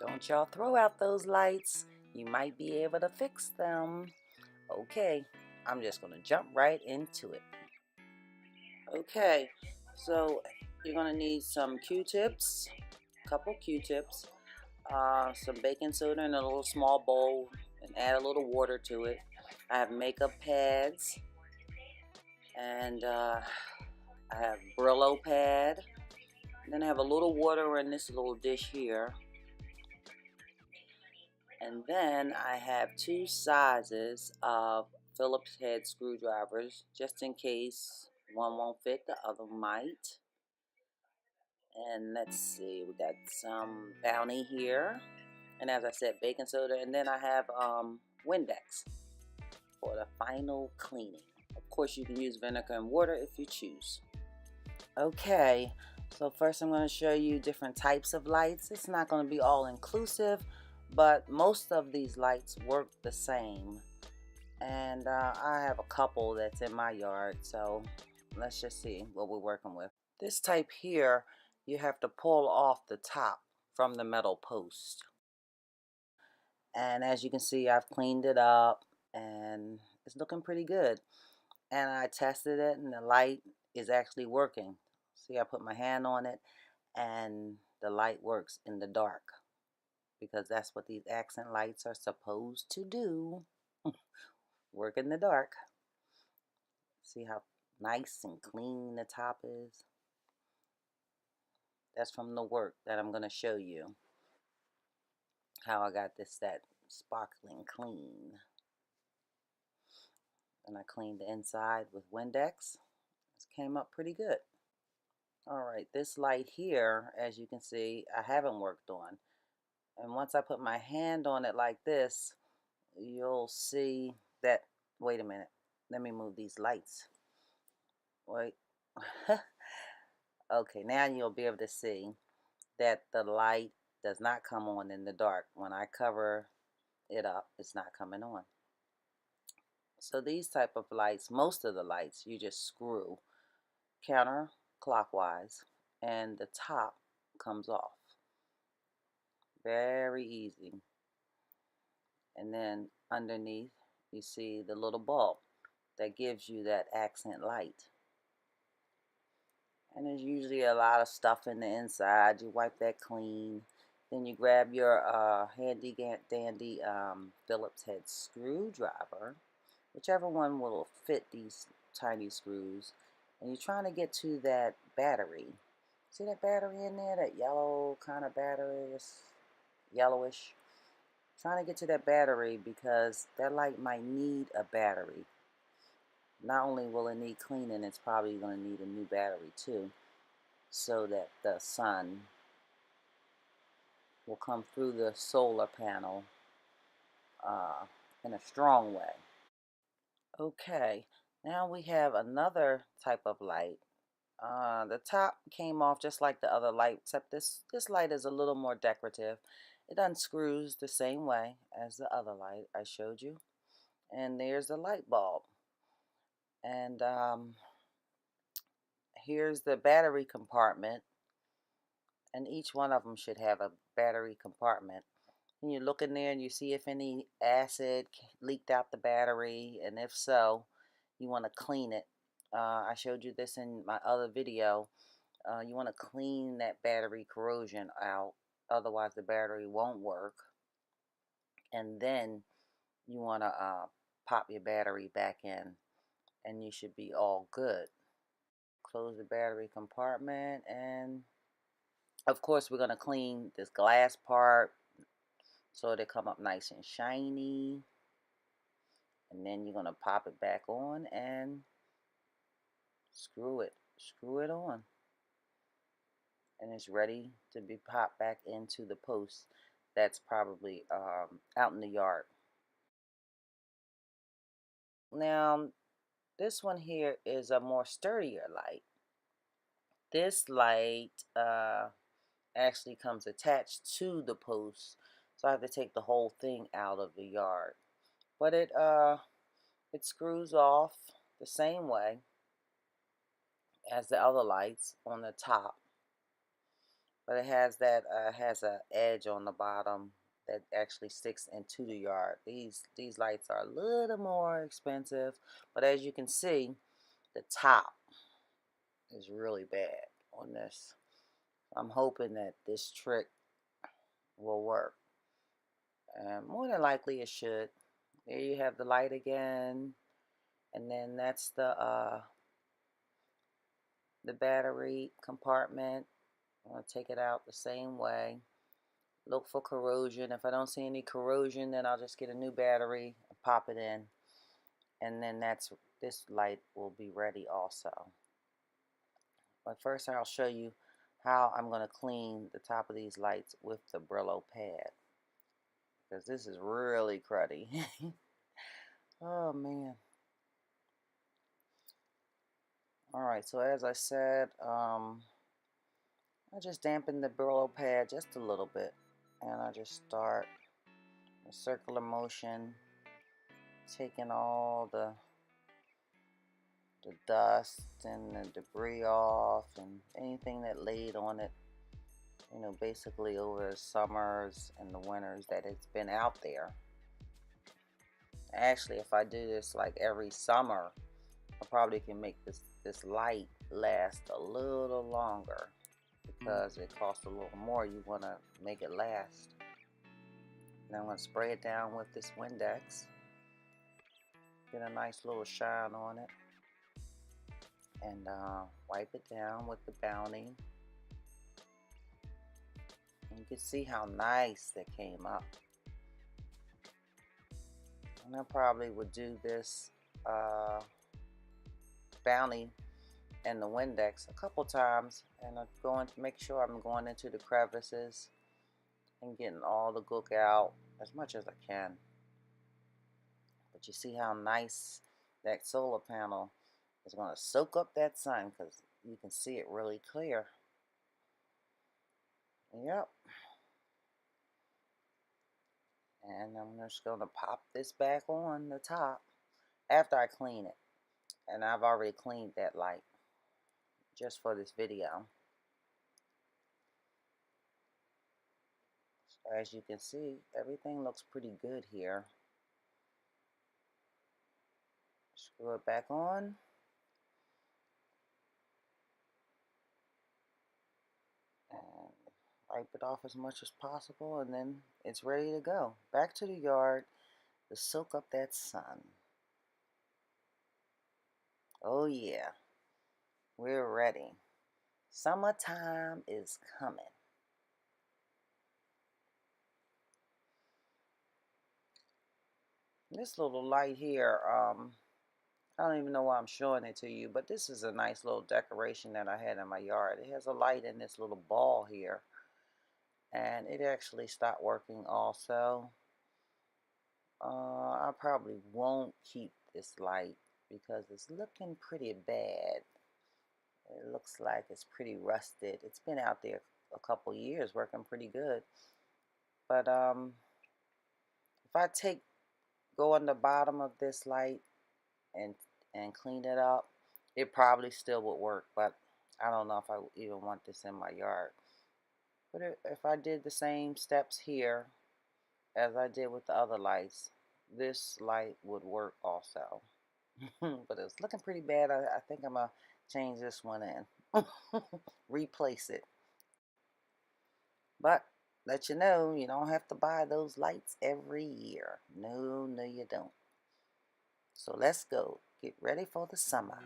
Don't y'all throw out those lights. You might be able to fix them. Okay, I'm just going to jump right into it. Okay, so you're going to need some Q-tips, a couple Q-tips, some baking soda in a little small bowl, and add a little water to it. I have makeup pads, and I have Brillo pad. Then I have a little water in this little dish here. And then I have two sizes of Phillips head screwdrivers, just in case one won't fit, the other might. And let's see, we got some Bounty here. And as I said, baking soda. And then I have Windex for the final cleaning. Of course, you can use vinegar and water if you choose. Okay, so first I'm going to show you different types of lights. It's not going to be all inclusive, but most of these lights work the same. And I have a couple that's in my yard, so let's just see what we're working with. This type here, you have to pull off the top from the metal post. And as you can see, I've cleaned it up and it's looking pretty good. And I tested it and the light is actually working. See, I put my hand on it and the light works in the dark, because that's what these accent lights are supposed to do. Work in the dark. See how nice and clean the top is? That's from the work that I'm going to show you. How I got this that sparkling clean. And I cleaned the inside with Windex. This came up pretty good. Alright, this light here, as you can see, I haven't worked on. And once I put my hand on it like this, you'll see that, wait a minute, let me move these lights. Wait. Okay, now you'll be able to see that the light does not come on in the dark. When I cover it up, it's not coming on. So these type of lights, most of the lights, you just screw counterclockwise and the top comes off. Very easy. And then underneath you see the little bulb that gives you that accent light. And there's usually a lot of stuff in the inside. You wipe that clean. Then you grab your handy dandy Phillips head screwdriver, whichever one will fit these tiny screws. And you're trying to get to that battery. See that battery in there? That yellow kind of battery? It's yellowish. Trying to get to that battery because that light might need a battery. Not only will it need cleaning, it's probably going to need a new battery too, so that the sun will come through the solar panel in a strong way. Okay, now we have another type of light. The top came off just like the other light, except this light is a little more decorative. It unscrews the same way as the other light I showed you. And there's the light bulb. And here's the battery compartment. And each one of them should have a battery compartment. And you look in there and you see if any acid leaked out the battery, and if so, you want to clean it. I showed you this in my other video. You want to clean that battery corrosion out, otherwise the battery won't work. And then you want to pop your battery back in and you should be all good. Close the battery compartment, and of course we're going to clean this glass part so they come up nice and shiny. And then you're going to pop it back on and screw it on, and it's ready to be popped back into the post that's probably out in the yard. Now this one here is a more sturdier light. This light actually comes attached to the post, so I have to take the whole thing out of the yard. But it screws off the same way as the other lights on the top. but it has that has a edge on the bottom that actually sticks into the yard. These lights are a little more expensive, but as you can see, the top is really bad on this. I'm hoping that this trick will work, and more than likely it should. There you have the light again, and then that's the battery compartment. I'm going to take it out the same way. Look for corrosion. If I don't see any corrosion, then I'll just get a new battery and pop it in, and then this light will be ready also. But first I'll show you how I'm going to clean the top of these lights with the Brillo pad, because this is really cruddy. Oh man. Alright, so as I said, I just dampen the Brillo pad just a little bit, and I just start a circular motion, taking all the dust and the debris off and anything that laid on it, you know, basically over the summers and the winters that it's been out there. Actually, if I do this like every summer, I probably can make this light last a little longer, because it costs a little more. You want to make it last. Now I'm going to spray it down with this Windex, get a nice little shine on it, and wipe it down with the Bounty. And you can see how nice that came up. And I probably would do this Bounty and the Windex a couple times, and I'm going to make sure I'm going into the crevices and getting all the gook out as much as I can. But you see how nice that solar panel is going to soak up that sun, because you can see it really clear. Yep. And I'm just going to pop this back on the top after I clean it. And I've already cleaned that light just for this video. So as you can see, everything looks pretty good here. Screw it back on. And wipe it off as much as possible, and then it's ready to go. Back to the yard to soak up that sun. Oh yeah, we're ready. Summertime is coming. This little light here, I don't even know why I'm showing it to you, but this is a nice little decoration that I had in my yard. It has a light in this little ball here, and it actually stopped working also. I probably won't keep this light because it's looking pretty bad. It looks like it's pretty rusted. It's been out there a couple years working pretty good. But if I go on the bottom of this light and clean it up, it probably still would work, but I don't know if I even want this in my yard. But if I did the same steps here as I did with the other lights, this light would work also. But it's looking pretty bad. I think I'm going to change this one in. Replace it. But let you know, you don't have to buy those lights every year. No, no you don't. So let's go. Get ready for the summer.